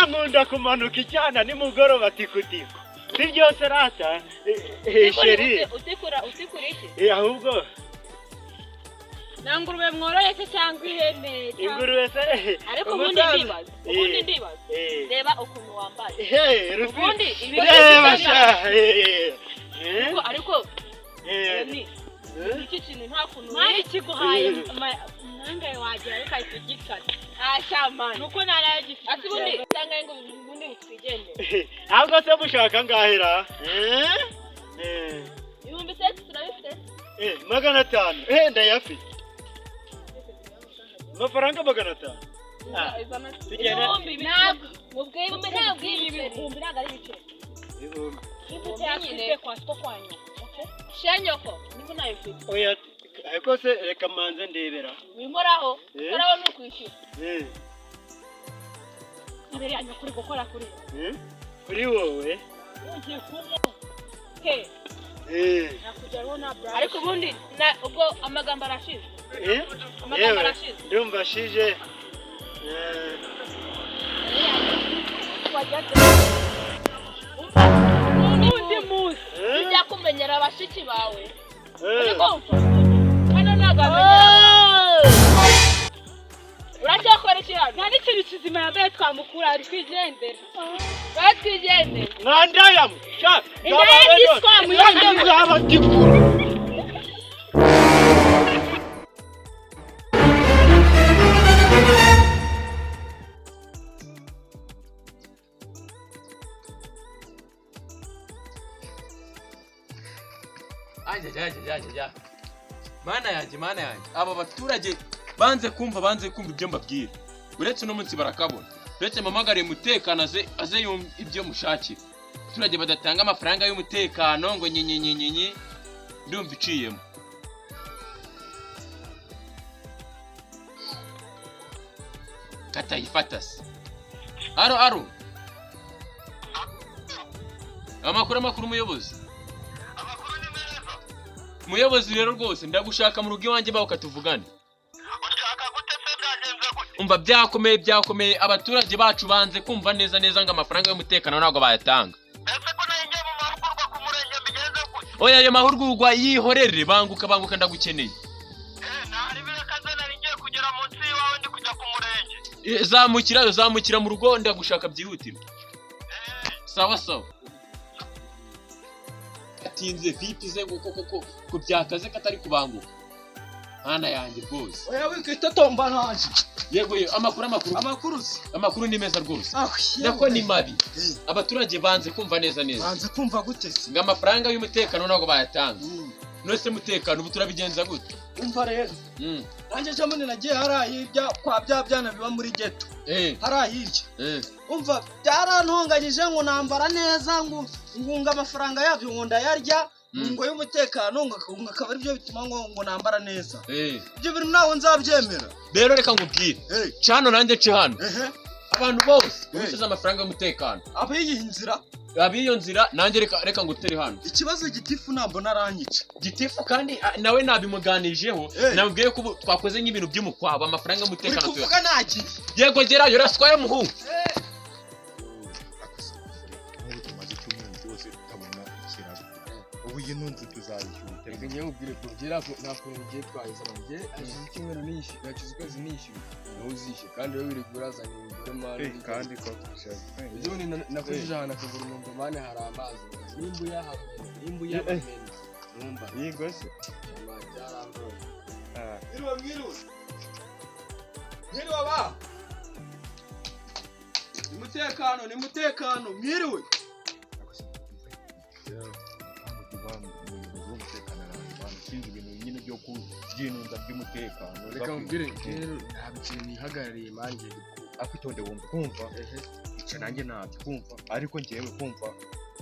nkunda kumanuka icyana nimugoroba tikutiko si byose rata sheri utikura iki ahubwo nangurube mworoye se cyangwa ihene ingurube se ariko ubundi ndibaza reba ukuntu wambaye ubundi reba sha ariko ni iki kintu nta kuntu nari kiguhaye nangaye wagira reka ikigikata ashamana nuko naragifite ati bundi cyangwa ngo bundi bitwigende ahubwo se mushaka ngahera ibihumbi 6 turabifite 500 ndayafite amafaranga 500 ibihumbi ntabwo ari ibice ibihumbi yafite kwa siko kwanyu shenyoko niko nayifite oya ariko se reka manze ndebera wimoraho koraho n'ukwishyura imbere yanyu kuri gukora kuri wowe ugiye kumo nakujyaho na bra ariko ubundi ubwo amagambo arashize amagambo arashize ndumva ashije undi muzi ujya kumenyera abashiki bawe ariko hano ntabwo uracyakora iki hano nta n'ikintu kizima yambaye twamukura ari twigendera mwandayamu indaya giswa muyondomo zaba dikura ajya mana yanjye aba baturage banze kumva ibyo mbabwira uretse no munsi barakabona uretse mamagare mutekano aze yumva ibyo mushakira abaturage badatanga amafaranga y'umutekano ngo nyenyenyenyenye ndumva iciyemo katayifatase aro amakuru umuyobozi rero rwose ndagushaka mu rugo iwanjye baho katuvugane ushaka gute se byagenze gute umva byakomeye abaturage bacu banze kumva neza ngo amafaranga y'umutekano ntabwo bayatanga ese ko nayo njye mu mahugurwa ku murenge bigenze gute oya ayo mahugurwa yihorere banguka ndagukeneye ntari birekaze nari ngiye kugera munsi y'iwawe ndi kujya ku murenge zamukira mu rugo ndagushaka byihutirwa sawa atinze vitize ko byakaze katari kubanguka hana yanjye rwose oya wikitotomba nanje yego amakuru ni meza rwose nako ni mabi abaturage banze kumva neza banze kumva gute se ngo amafaranga y'umutekano ntabwo bayatanga nose mutekano ubu turabigenza gute umva rero nanjye je munene nagiye harahirya kwa byana biba muri geto harahirya umva byarantonganyije ngo nambara neza ngo ngunga amafaranga yabyo ngo ndayarya ngo y'umutekano ngo akaba ari byo bituma ngo nambara neza ibyo bintu nawo nzabyemera rero reka ngubwire cyano nanjye nce hano abantu bose ubushize amafaranga y'umutekano abiyo nzira nanjye reka ngutere hano ikibazo gitifu nambona aranyica gitifu kandi nawe nabimuganijeho nabwiye ko twakoze nk'ibintu by'umukwabo amafaranga y'umutekano tuvuga naki yego gerayo raswaye muhungu ubu iyi nunzu tuzayishyura reka ngiye nkubwire kugira nta kuntu ugiye twaheza ngiye hashize icyumweru nishyura hashize ukwezi nishyura nawe uzishyura kandi wowe wiri kurazana ibigore mani kandi ko ibyo nakojeje ahantu akagura umwumva mani hari amazi nimba uyahamena numva yego se byarambuye mwiriwe ba ni mutekano mwiriwe by'inunda by'umutekano reka mbwire rero nta bikintu nihagarariye manje akwitonde wumva kumva icyo nanjye ntabyo kumva ariko ngewe kumva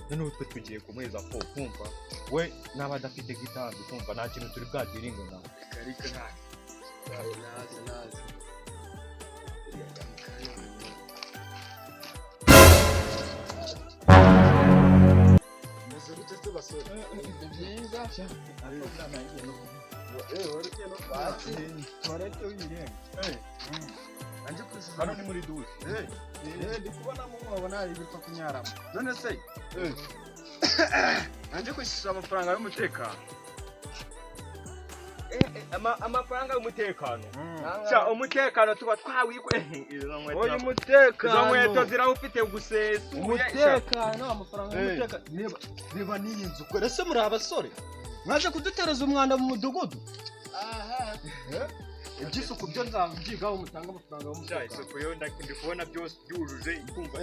noneho twe tugiye kumweza ko kumva we n'aba adafite gitambi kumva nta kintu turi bwadiringe nawe reka naze bimeze gute se basore ni byiza ariko nagiye no wareke no kwatsi toilette wirenga anje kwisuza hano ni muri dushe ndi kubona mu mwobo nari bipfa kunyarama none se anje kwisuza amafaranga y'umutekano amafaranga y'umutekano umutekano tuba twawikwe oya umutekano izo nkweto zirawufite gusesuye umutekano amafaranga y'umutekano reba n'iyi nzu kore se muri abasore mwaje kudutereza umwanda mu mudugudu iby'isuku byo nzabyigaho mutanga amafaranga y'umutekano isuku yo ndi kubona byose byujuje ikumva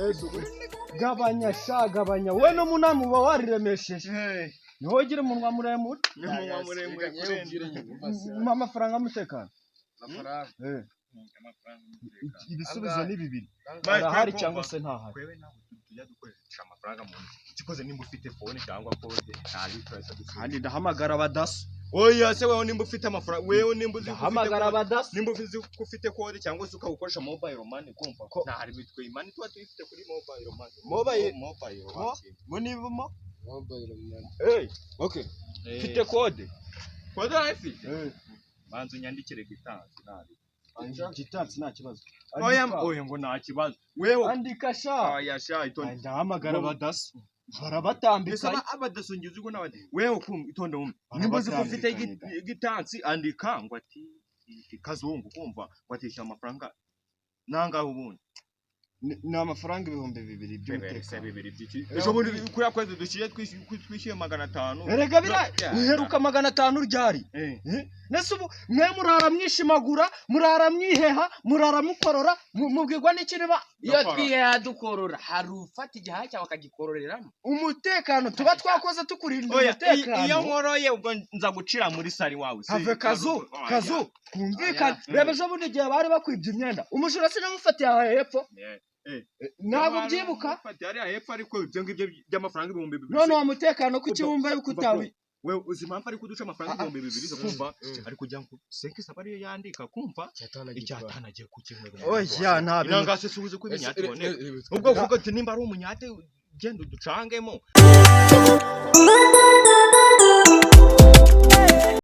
gabanya we no munama uba wariremesheje niho gira umunwa muremure n'umunwa muremure kurenza amafaranga y'umutekano amafaranga ibisubizo ni bibiri arahari cyangwa se ntahari kwewe nawe tujya dukoresha amafaranga mu ntoki kikoze nimba ufite phone cyangwa kode ntari twese kandi ndahamagara abadaso oya se wewe nimba ufite amafaranga wewe nimba uzi ndahamagara abadaso nimba uzi ko ufite code cyangwa se ukawukoresha mobile money kumva ko ntari bitwe imani tuba tuyifite kuri mobile money mobile ngo nivamo mobile money okay ufite code arayifite banza unyandikire gitansi nabi gitansi nta kibazo oya ngo nta kibazo wewe andika sha oya sha itonde ndahamagara abadaso barabatambika abadasongiza uko n'abandi wewe itonde umwe nimba uzi ko ufite gitansi andika ngo ati kazungu kumva ngo atisha amafaranga nangaho ubundi ni amafaranga 2,000 by'umutekano ejo bundi kuri kwezi dushiye twishyuye 500 erega biheruka 500 ryari nese ubu mwe murara mwishimagura murara mwiheha murara mukorora mubwirwa n'iki niba iyo twiheha dukorora hari ufata igihaha cyawe akagikororeramo umutekano tuba twakoze tukurinda umutekano iyo nkoroye ubwo nza gucira muri sari wawe have kazu kumvikana reba ejo bundi igihe bari bakwibye imyenda umujura sinamufatiye aha hepfo ntabwo byibuka ari hepfo ariko ibyo ngibyo by'amafaranga 2,000 none wa mutekano ku cyumba yuko utawi wewe uzi impamvu ari kuduca amafaranga 2,000 zo kumva ari kujya ngo senke sabari yo yandika kumva icyatanagiye ku kimwe oya ntabwo nangase subuze ko ibinyati bone ubwo vuga ati nimba ari umunyate genda uducangemo